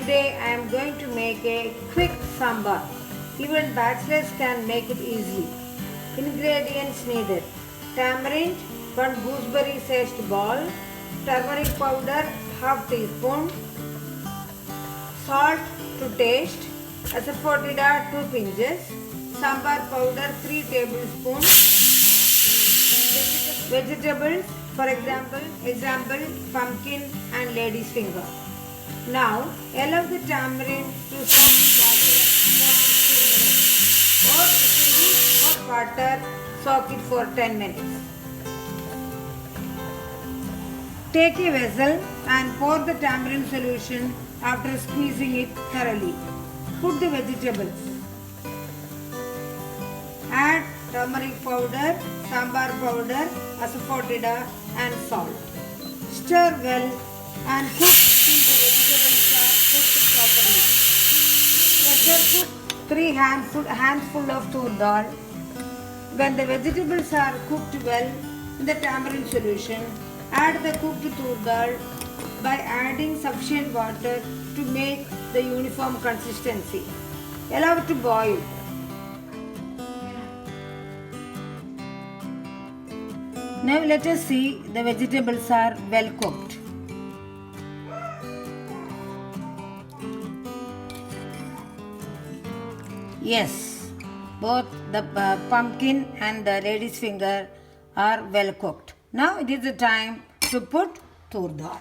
Today I am going to make a quick sambar. Even bachelors can make it easily. Ingredients needed: tamarind, 1 gooseberry sized ball, turmeric powder half teaspoon, salt to taste, asafoetida 2 pinches, sambar powder 3 tablespoons, vegetables, for example pumpkin and lady's finger. Now allow the tamarind to soak in water for 15 minutes, or if you use hot water, soak it for 10 minutes. Take a vessel and pour the tamarind solution after squeezing it thoroughly. Put the vegetables. Add turmeric powder, sambar powder, asafoetida and salt. Stir well and cook till the vegetables are cooked properly. Pressure cook 3 handful of tur dal. When the vegetables are cooked well in the tamarind solution, add the cooked tur dal by adding sufficient water to make the uniform consistency. Allow it to boil. Now let us see the vegetables are well cooked. Yes, both the pumpkin and the lady's finger are well cooked. Now it is the time to put tur dal.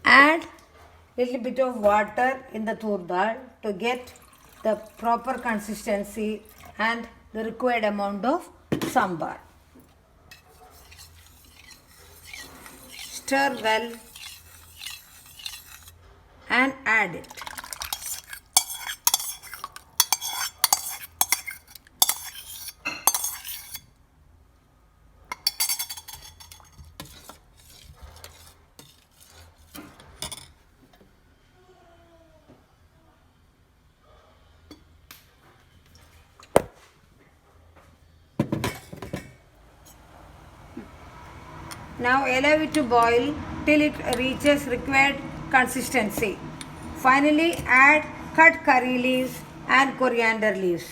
Add little bit of water in the tur dal to get the proper consistency and the required amount of sambar. Stir well and add it. Now allow it to boil till it reaches required consistency. Finally add cut curry leaves and coriander leaves.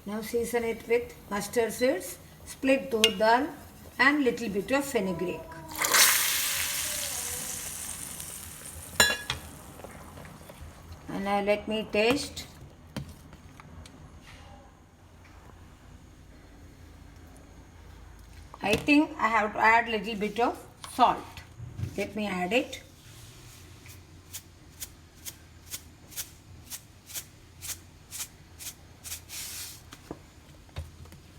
Now season it with mustard seeds, split tur dal and little bit of fenugreek. And now let me taste. I think I have to add little bit of salt. Let me add it.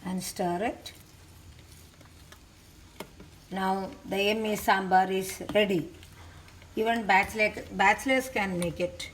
And stir it. Now the yummy sambar is ready. Even bachelors can make it.